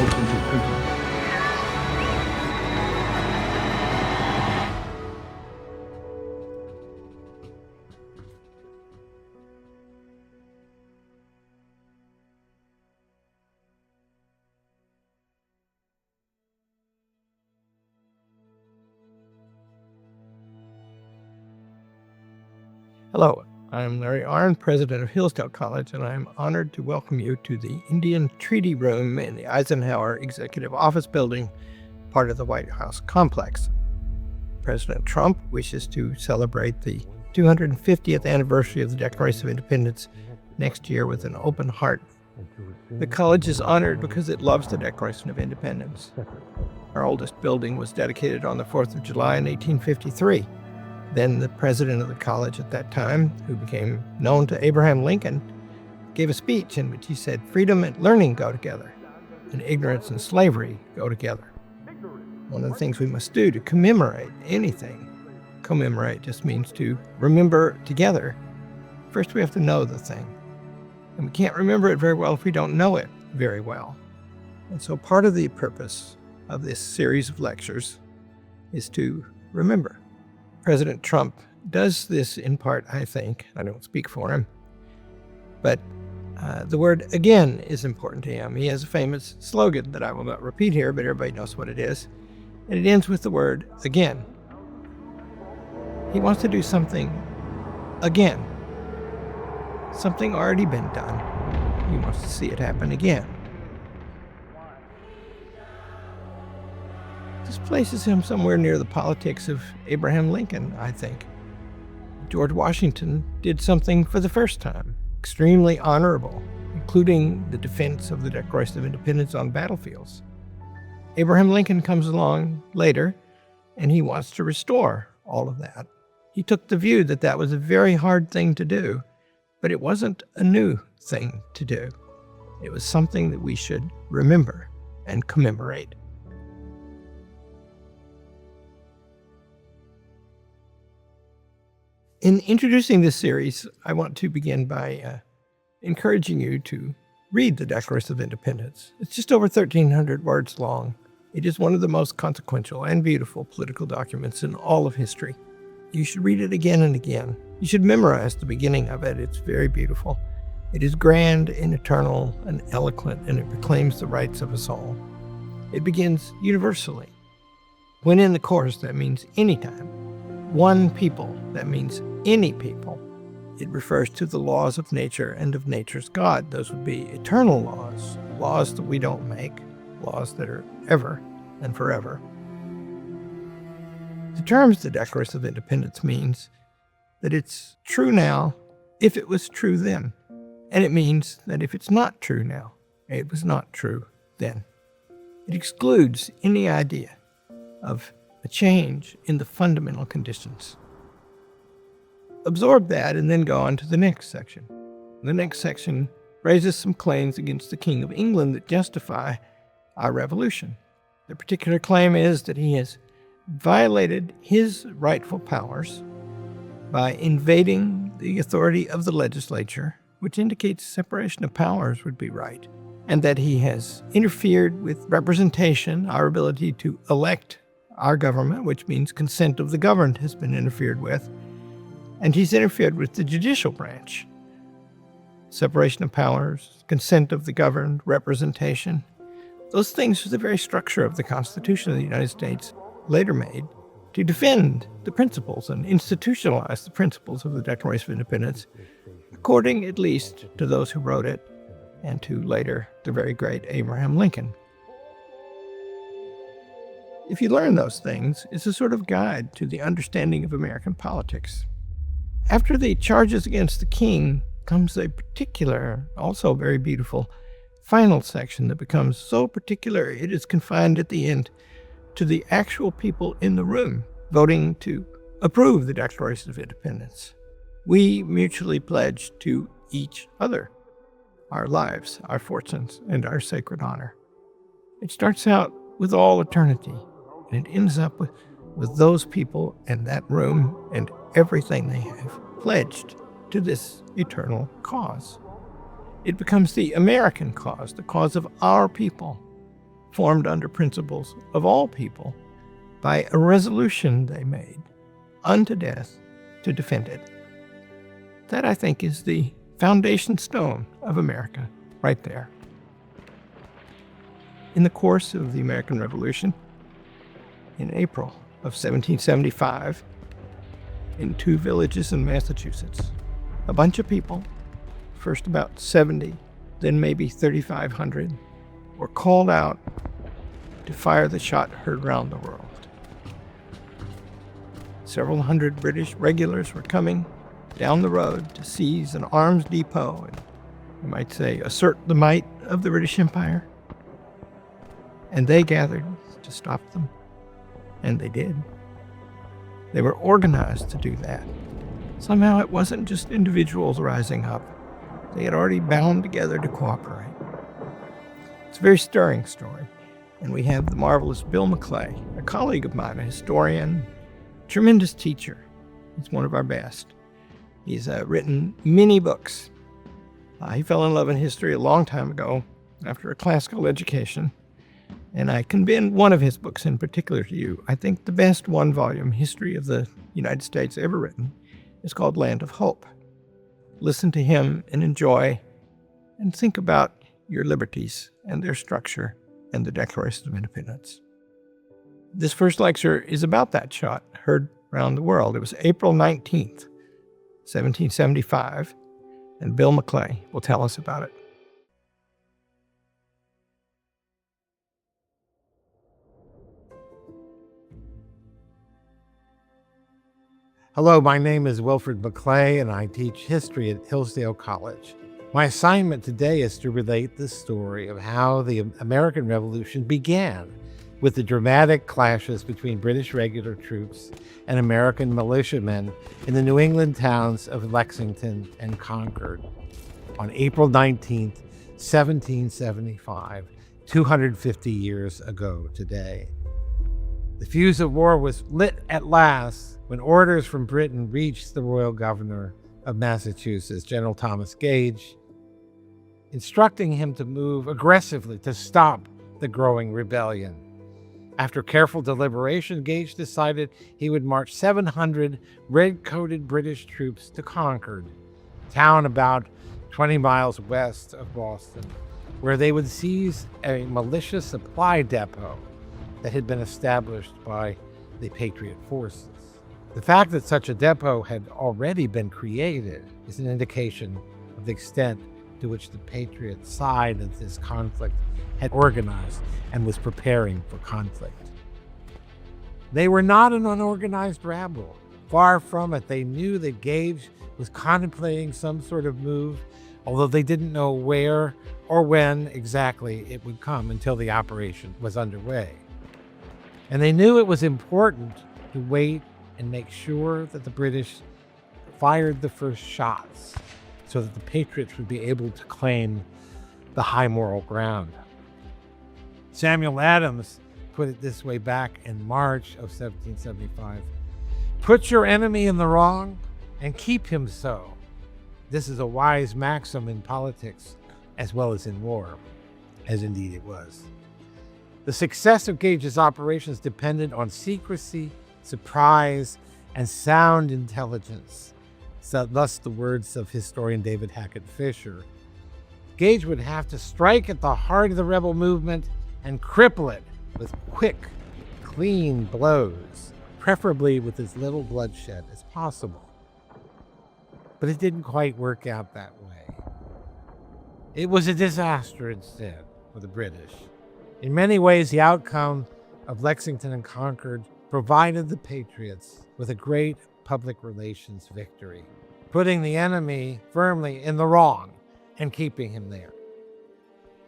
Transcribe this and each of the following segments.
motion to prison. Hello, I'm Larry Arnn, president of Hillsdale College, and I'm honored to welcome you to the Indian Treaty Room in the Eisenhower Executive Office Building, part of the White House complex. President Trump wishes to celebrate the 250th anniversary of the Declaration of Independence next year with an open heart. The college is honored because it loves the Declaration of Independence. Our oldest building was dedicated on the 4th of July in 1853. Then the president of the college at that time, who became known to Abraham Lincoln, gave a speech in which he said, "Freedom and learning go together, and ignorance and slavery go together." One of the things we must do to commemorate anything, commemorate just means to remember together. First, we have to know the thing. And we can't remember it very well if we don't know it very well. And so part of the purpose of this series of lectures is to remember. President Trump does this in part, I think. I don't speak for him. But the word again is important to him. He has a famous slogan that I will not repeat here, but everybody knows what it is. And it ends with the word again. He wants to do something again. Something already been done. He wants to see it happen again. This places him somewhere near the politics of Abraham Lincoln, I think. George Washington did something for the first time, extremely honorable, including the defense of the Declaration of Independence on battlefields. Abraham Lincoln comes along later, and he wants to restore all of that. He took the view that that was a very hard thing to do, but it wasn't a new thing to do. It was something that we should remember and commemorate. In introducing this series, I want to begin by encouraging you to read the Declaration of Independence. It's just over 1,300 words long. It is one of the most consequential and beautiful political documents in all of history. You should read it again and again. You should memorize the beginning of it. It's very beautiful. It is grand and eternal and eloquent, and it proclaims the rights of us all. It begins universally. When in the chorus, that means anytime. One people, that means any people. It refers to the laws of nature and of nature's God. Those would be eternal laws, laws that we don't make, laws that are ever and forever. The terms the Declaration of Independence means that it's true now if it was true then. And it means that if it's not true now, it was not true then. It excludes any idea of a change in the fundamental conditions. Absorb that and then go on to the next section. The next section raises some claims against the King of England that justify our revolution. The particular claim is that he has violated his rightful powers by invading the authority of the legislature, which indicates separation of powers would be right, and that he has interfered with representation, our ability to elect our government, which means consent of the governed has been interfered with, and he's interfered with the judicial branch. Separation of powers, consent of the governed, representation. Those things are the very structure of the Constitution of the United States, later made to defend the principles and institutionalize the principles of the Declaration of Independence, according at least to those who wrote it and to later the very great Abraham Lincoln. If you learn those things, it's a sort of guide to the understanding of American politics. After the charges against the king comes a particular, also very beautiful, final section that becomes so particular it is confined at the end to the actual people in the room voting to approve the Declaration of Independence. We mutually pledge to each other our lives, our fortunes, and our sacred honor. It starts out with all eternity, and it ends up with those people and that room and everything they have pledged to this eternal cause. It becomes the American cause, the cause of our people, formed under principles of all people by a resolution they made unto death to defend it. That, I think, is the foundation stone of America right there. In the course of the American Revolution, in April of 1775, in 2 villages in Massachusetts, a bunch of people, first about 70, then maybe 3,500, were called out to fire the shot heard round the world. Several hundred British regulars were coming down the road to seize an arms depot and, you might say, assert the might of the British Empire. And they gathered to stop them, and they did. They were organized to do that. Somehow it wasn't just individuals rising up. They had already bound together to cooperate. It's a very stirring story, and we have the marvelous Bill McClay, a colleague of mine, a historian, tremendous teacher. He's one of our best. He's written many books. He fell in love in history a long time ago after a classical education, and I commend one of his books in particular to you. I think the best one-volume history of the United States ever written is called Land of Hope. Listen to him and enjoy and think about your liberties and their structure and the Declaration of Independence. This first lecture is about that shot heard around the world. It was April 19th, 1775, and Bill McClay will tell us about it. Hello, my name is Wilfred McClay, and I teach history at Hillsdale College. My assignment today is to relate the story of how the American Revolution began with the dramatic clashes between British regular troops and American militiamen in the New England towns of Lexington and Concord on April 19th, 1775, 250 years ago today. The fuse of war was lit at last when orders from Britain reached the royal governor of Massachusetts, General Thomas Gage, instructing him to move aggressively to stop the growing rebellion. After careful deliberation, Gage decided he would march 700 red-coated British troops to Concord, a town about 20 miles west of Boston, where they would seize a militia supply depot that had been established by the Patriot forces. The fact that such a depot had already been created is an indication of the extent to which the Patriot side of this conflict had organized and was preparing for conflict. They were not an unorganized rabble. Far from it. They knew that Gage was contemplating some sort of move, although they didn't know where or when exactly it would come until the operation was underway. And they knew it was important to wait and make sure that the British fired the first shots so that the Patriots would be able to claim the high moral ground. Samuel Adams put it this way back in March of 1775. Put your enemy in the wrong and keep him so. This is a wise maxim in politics as well as in war, as indeed it was. The success of Gage's operations depended on secrecy, surprise, and sound intelligence. So thus the words of historian David Hackett Fisher. Gage would have to strike at the heart of the rebel movement and cripple it with quick, clean blows, preferably with as little bloodshed as possible. But it didn't quite work out that way. It was a disaster instead for the British. In many ways, the outcome of Lexington and Concord provided the Patriots with a great public relations victory, putting the enemy firmly in the wrong and keeping him there.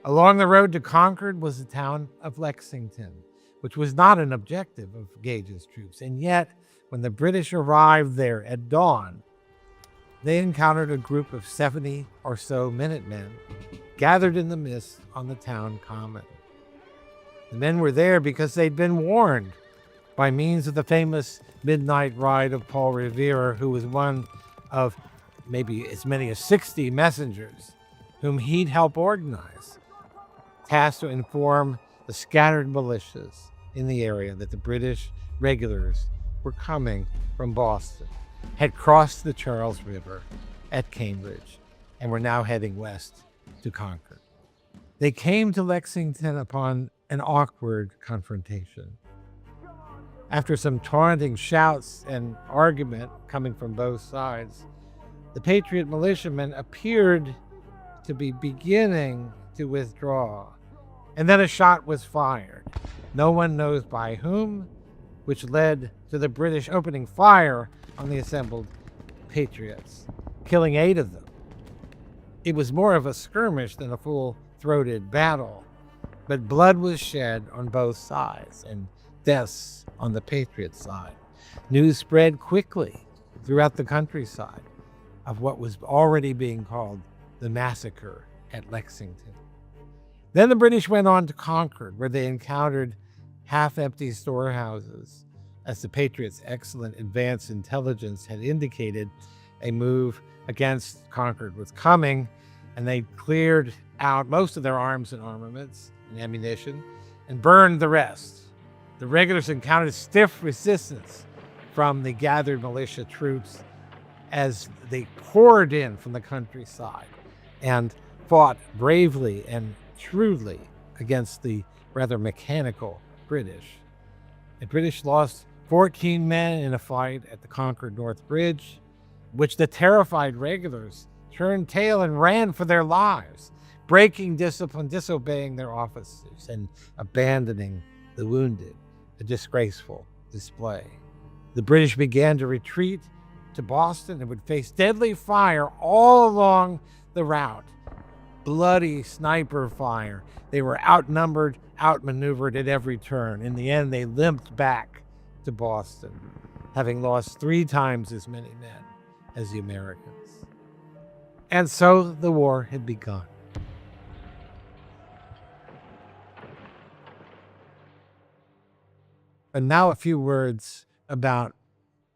Along the road to Concord was the town of Lexington, which was not an objective of Gage's troops. And yet, when the British arrived there at dawn, they encountered a group of 70 or so Minutemen gathered in the mist on the town common. The men were there because they'd been warned by means of the famous midnight ride of Paul Revere, who was one of maybe as many as 60 messengers whom he'd helped organize, tasked to inform the scattered militias in the area that the British regulars were coming from Boston had crossed the Charles River at Cambridge and were now heading west to Concord. They came to Lexington upon an awkward confrontation. After some taunting shouts and argument coming from both sides, the Patriot militiamen appeared to be beginning to withdraw, and then a shot was fired. No one knows by whom, which led to the British opening fire on the assembled Patriots, killing 8 of them. It was more of a skirmish than a full-throated battle, but blood was shed on both sides and deaths on the Patriot side. News spread quickly throughout the countryside of what was already being called the massacre at Lexington. Then the British went on to Concord, where they encountered half-empty storehouses. As the Patriots' excellent advance intelligence had indicated, a move against Concord was coming, and they cleared out most of their arms and armaments and ammunition and burned the rest. The regulars encountered stiff resistance from the gathered militia troops as they poured in from the countryside and fought bravely and shrewdly against the rather mechanical British. The British lost 14 men in a fight at the Concord North Bridge, which the terrified regulars turned tail and ran for their lives, breaking discipline, disobeying their officers, and abandoning the wounded, a disgraceful display. The British began to retreat to Boston and would face deadly fire all along the route. Bloody sniper fire. They were outnumbered, outmaneuvered at every turn. In the end, they limped back to Boston, having lost 3 times as many men as the Americans. And so the war had begun. And now a few words about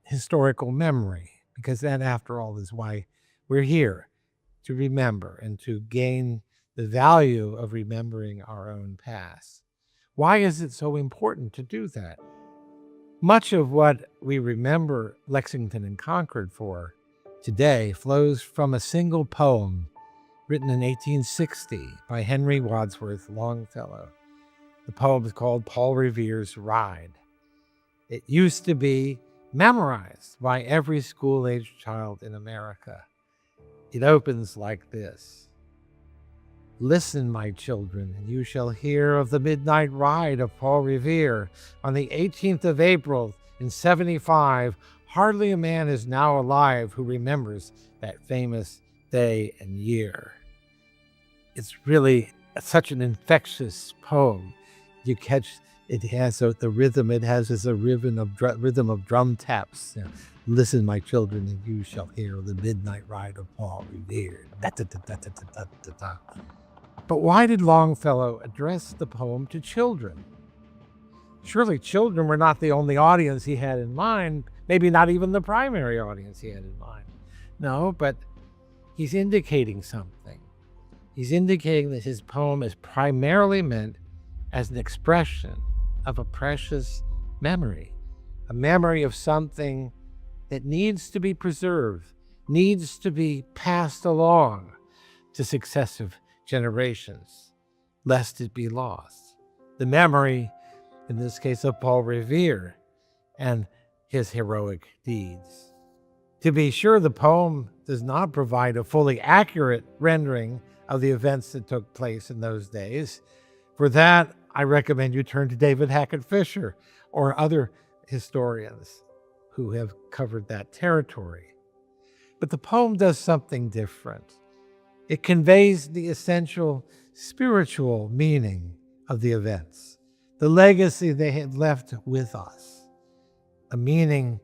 historical memory, because that, after all, is why we're here, to remember and to gain the value of remembering our own past. Why is it so important to do that? Much of what we remember Lexington and Concord for today flows from a single poem written in 1860 by Henry Wadsworth Longfellow. The poem is called Paul Revere's Ride. It used to be memorized by every school-aged child in America. It opens like this. Listen, my children, and you shall hear of the midnight ride of Paul Revere. On the 18th of April in 75, hardly a man is now alive who remembers that famous day and year. It's really such an infectious poem. You catch it has the rhythm. It has a rhythm of drum taps. You know, listen, my children, and you shall hear the midnight ride of Paul Revere. But why did Longfellow address the poem to children? Surely children were not the only audience he had in mind, maybe not even the primary audience he had in mind. No, but he's indicating something. He's indicating that his poem is primarily meant as an expression of a precious memory, a memory of something that needs to be preserved, needs to be passed along to successive generations, lest it be lost. The memory, in this case, of Paul Revere and his heroic deeds. To be sure, the poem does not provide a fully accurate rendering of the events that took place in those days. For that, I recommend you turn to David Hackett Fisher or other historians who have covered that territory. But the poem does something different. It conveys the essential spiritual meaning of the events, the legacy they had left with us, a meaning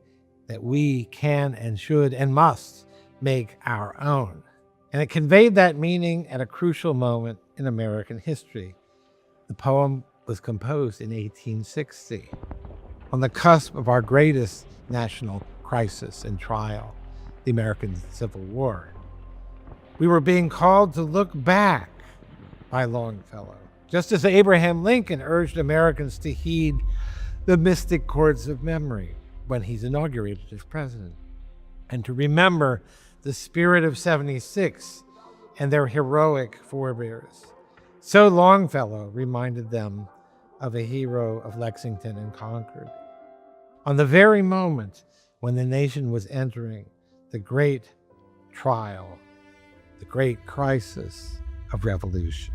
that we can and should and must make our own. And it conveyed that meaning at a crucial moment in American history. The poem was composed in 1860, on the cusp of our greatest national crisis and trial, the American Civil War. We were being called to look back by Longfellow just as Abraham Lincoln urged Americans to heed the mystic chords of memory when he's inaugurated as president, and to remember the spirit of 76 and their heroic forebears. So Longfellow reminded them of a hero of Lexington and Concord. On the very moment when the nation was entering the great trial, the great crisis of revolution.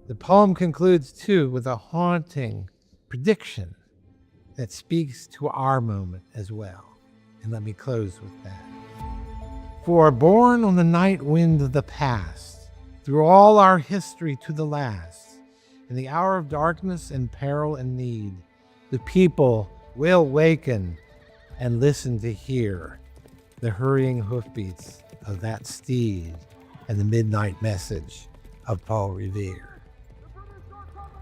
The poem concludes, too, with a haunting prediction that speaks to our moment as well. And let me close with that. For born on the night wind of the past, through all our history to the last, in the hour of darkness and peril and need, the people will waken and listen to hear the hurrying hoofbeats of that steed and the midnight message of Paul Revere.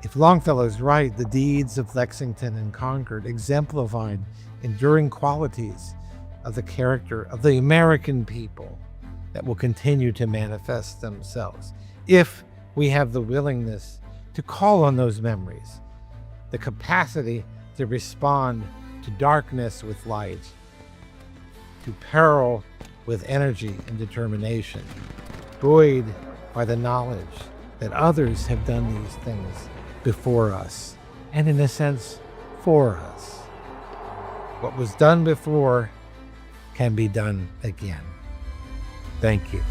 If Longfellow's right, the deeds of Lexington and Concord exemplified enduring qualities of the character of the American people that will continue to manifest themselves if we have the willingness to call on those memories, the capacity to respond to darkness with light, to peril with energy and determination, buoyed by the knowledge that others have done these things before us, and in a sense, for us. What was done before can be done again. Thank you.